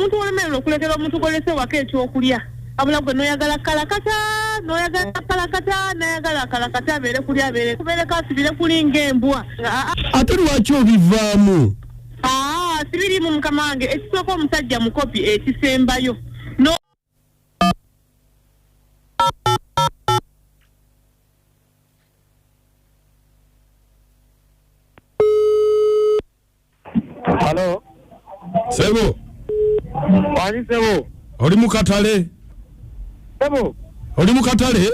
omuntu olemererwa okuleetera omuntu golese waka ekyokulya abula gwe noyagala kalakata nayagala kalakata abeere kulya abeere kubeere kasibire kulinga embwa ate lwaki obivaamu sibirimu mukama wange ekisooka omusajja Mukoppi ekisembayo no Hello. Sebo. Wani sebo. Oli mukatale. Sebo. Oli mukatale?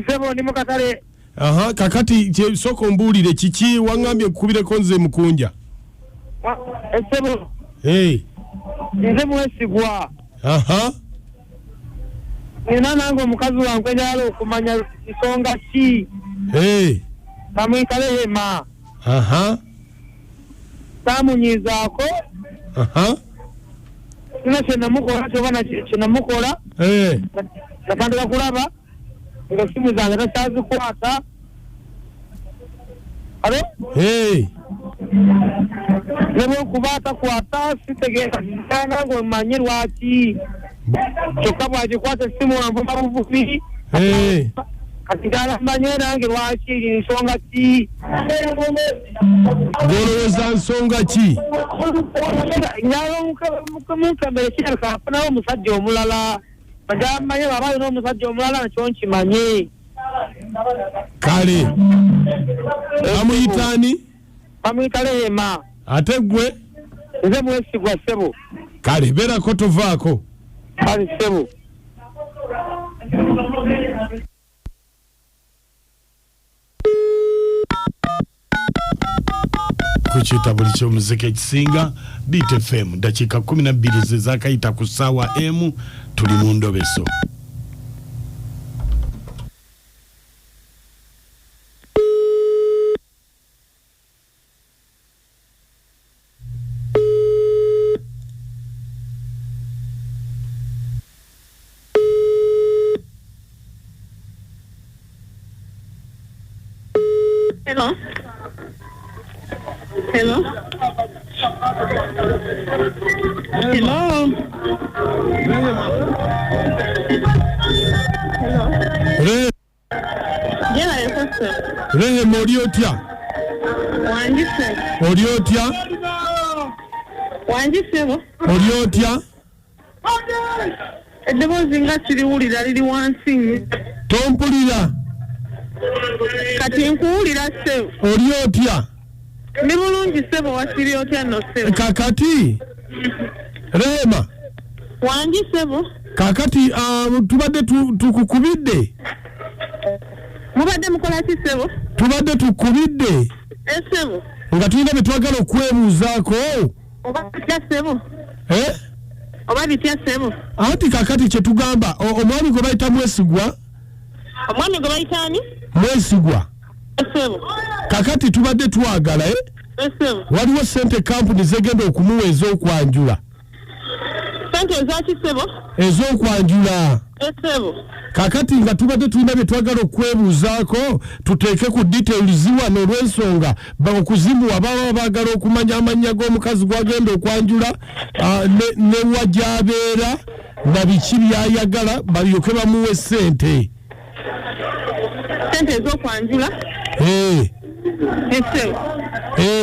Sebo ni mukatale. Aha, kakati soko mbulire kiki wangambye kubire konze mukunja. Sebo. Nze mwesigwa. Aha. Nina nango mukazi wange njalo okumanya isonga ki. Bamwitale Hema. Aha. Tamunyizaako. Aha. Nina kyenamukola kyobana kyenamukola. Natandika kulaba nga simu zange takyazikwata. Alo? Nebo kubata kwata sitegeeza kitanga ngo manye lwaki. Kyokka bwagikwata simu wanvuma buvubi. Katigala manye nange lwaki nsonga ki. Golowooza nsonga ki? Nyalo mukambere kiraka afunawo omusajja omulala. Bajamanye babayo n'omusajja omulala nakyo nkimanye. Kale. Amuyitani? Bamwitale Hema. Ate gwe? Nze mwesigwa sebo. Kale beerako tovaako. Kale sebo. Kuchita buli ky'omuziki ekisinga Beat FM dakiika 12 ze zaakayita ku ssaawa M tuli mu ndobeso. Hello. Hello. Hello. Hello. Rehe Moriotia. Wangise. Moriotia. Wangise. Moriotia. Eddoboozi nga siriwulira liri wansi. Tompulira. Kati nkuwulira sebo. Oriotia. Ni bulungi sebo wasiri otya no sebo. Kakati. Rehema. Wangi sebo. Kakati tubadde tukukubidde. Mubadde mukola ki sebo? Tubadde tukubidde. Sebo. Nga tulina bye twagala okwebuuzaako. Oba bitya sebo? Oba bitya sebo? Ati kakati kye tugamba omwami gwe bayita mwesigwa. Omwami gwe bayita ani? Mwesigwa. Sebo. Kakati tubadde twagala Sebo. waliwo ssente kampuni zegenda okumuwa ez'okwanjula. Ssente ezaki sebo? Ez'okwanjula. Sebo. Kakati nga tubadde tulina bye twagala okwebuuzaako tuteeke ku details wano olw'ensonga okuzimuwa baba baagala okumanya amannya g'omukazi gwagenda okwanjula ne wajaabeera na biki byayagala balyoke bamuwe ssente. Ssente ez'okwanjula? Sebo.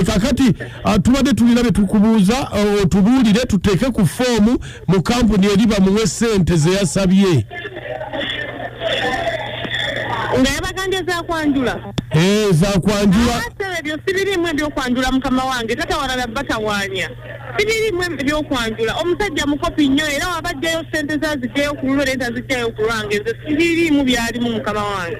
Kakati tubadde tulina bye tukubuuza otubuulire tuteeke ku foomu mu kampuni eri bamuwe ssente ze yasabye. Nga yabagambye zakwanjula? Zakwanjula. Ebyo sibirimu ebyokwanjula mukama wange tatawalala batawaanya. Sibirimu ebyokwanjula omusajja Mukoppi nnyo era wabajjayo ssente zazijjayo ku lulwe lenta zijjayo ku lwange nze sibirimu byalimu mukama wange.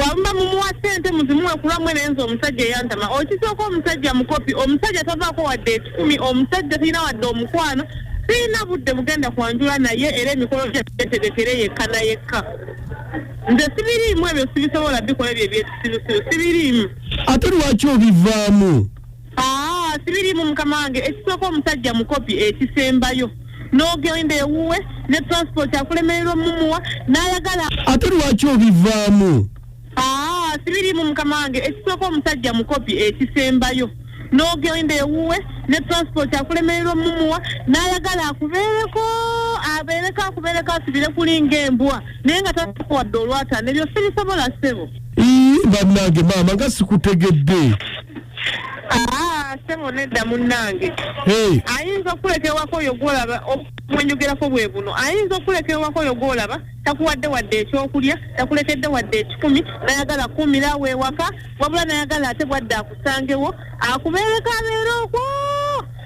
Wamba mumuwa ssente muzimuwe kulwamwe nenze omusajja eyantama okisooka omusajja Mukoppi omusajja tavaako wadde ekikumi omusajja tirina wadde omukwano sirina budde bugenda kwanjula naye era emikolo gye tetegekere yekka na yekka. Nze sibirimu ebyo sibisobola bikola ebyo sibirimu. Ate lwaki obivaamu? Sibirimu mukama wange ekisooka omusajja Mukoppi ekisembayo n'ogenda ewuwe ne transport akulemererwa mumuwa n'ayagala. Ate lwaki obivaamu? Sibirimu mukama wange ekisooka omusajja Mukoppi ekisembayo n'ogenda ewuwe ne transport akulemererwa mumuwa n'ayagala akubeereko asibire kulinga embwa naye nga takuwadde olwataano ebyo sibisobola ssebo. Bannange maama nga sikutegedde. Ssebo nedda munnange. Ayinza okulekewako oyo gwolaba mwenyogerako bwe buno. Ayinza okulekewako oyo gwolaba takuwadde wadde ekyokulya takulekedde wadde ekikumi nayagala kumira awo ewaka wabula nayagala ate bwadde akusangewo akubeereko abeera okwo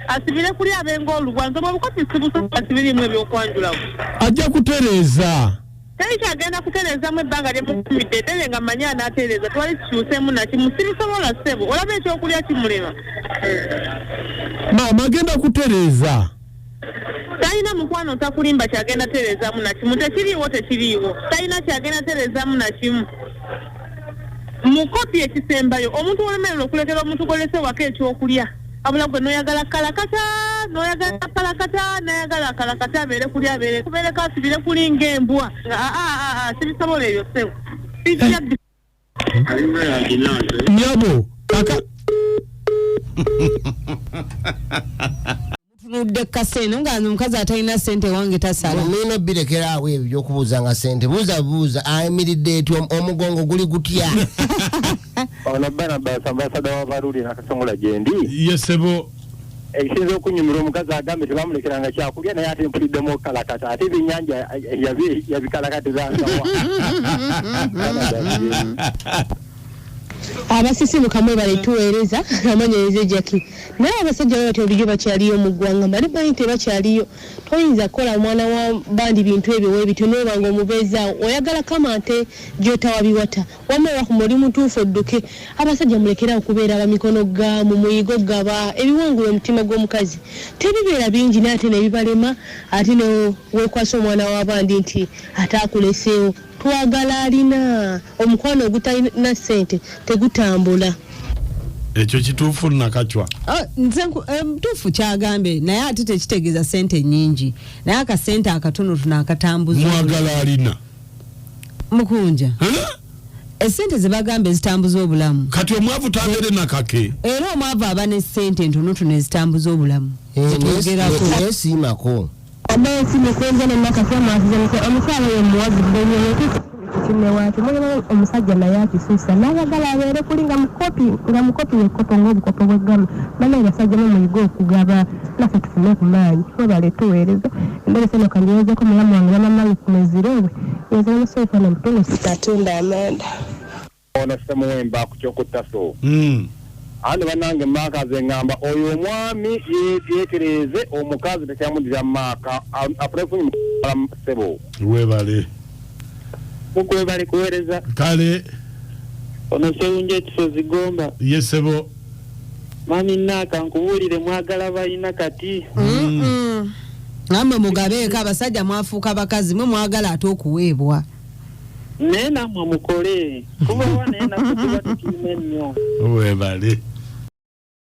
asibire kuli abenga olubwanza obukoti sibusobola sibirimu ebyokwanjulawo. Ajja kutereeza. Teri kyagenda kutereezamu ebbanga lyemukumidde ddere nga manya anaatereeza twali kikyuseemu nakimu sibisobola ssebo olaba ekyokulya kimulema. Maama agenda kutereeza. Talina mukwano takulimba kyagenda tereezaamu nakimu tekiriiwo talina kyagenda tereezaamu nakimu. Mukoppi ekisembayo omuntu olemerera okulekera omuntu golese waka ekyokulya abula gwe noyagala kalakata nayagala kalakata abeere kuli abeere kubeereko asibire kulinga embwa. Sibisobola ebyo ssebo. Nyabo tunudde kaseno nga omukazi atalina ssente wange tasala. Nino birekera awo ebyo by'okubuuza nga ssente buuza ayimiridde eti omugongo guli gutya. Ono Barnabas ambasada wa Baruli nakasongola gyendi. Yesebo. Ekisinza okunyumira omukazi agambe tebamulekeranga kyakulya naye ate mpuliddemu kalakata ate ebyennyanja yabikalakatizangawa. Abasisimuka mwebale tuweereza amanyereze Jackie naye abasajja bati obulijjo bakyaliyo mu ggwanga mali banyi tebakyaliyo toyinza kukola mwana wa bandi bintu ebyo weebityo n'obanga omubeezaawo oyagala kamante gy'otawabiwata wamala ku muli mutuufu odduke abasajja mulekera okubeera abamikono ga mu muyigo gaba ebiwangula omutima gw'omukazi tebibeera bingi naye ate nebibalema ate ne weekwasa omwana wa bandi nti ataakuleseewo twagala alina omukwano ogutalina ssente tegutambula. Ekyo kituufu nakacwa. Nze mtuufu kyagambe naye ate tekitegeeza ssente nnyingi naye akasente akatono tunakatambuza. Mwagala alina mukunja essente zebagambe ezitambuza obulamu kati omwavu tagere nakake era omwavu aba n'essente ntonotono ezitambuza obulamu esiimako Amesi mekwenza na nakasema azizanike omusala yomuwazi bwenye kimwe watu mwana omusajja naye akisusa nayagala abeere kulinga Mukoppi wekopo ng'obukopo bw'eggama bana abasajja mu muyigo okugaba naffe tufune ku maanyi webale tuweereza embere seno kandiwezeko mulamu wange bamamali ku mezirewe yeza omusoofa na mutono sitatunda amanda ono semuwemba ku kyokutaso andi banange makaze ngamba oyo omwami yetereeze omukazi tekyamudira maka apulefunyi sebo webale mukwebale kuweereza kale ono sewunje ekisozi gomba yesebo mami naka nkubuulire mwagala balina kati namwe mugabeeko abasajja mwafuuka bakazi mwe mwagala ate okuweebwa naye nammwe mukole kuba wa naye nakutuba tekirina ennyo webale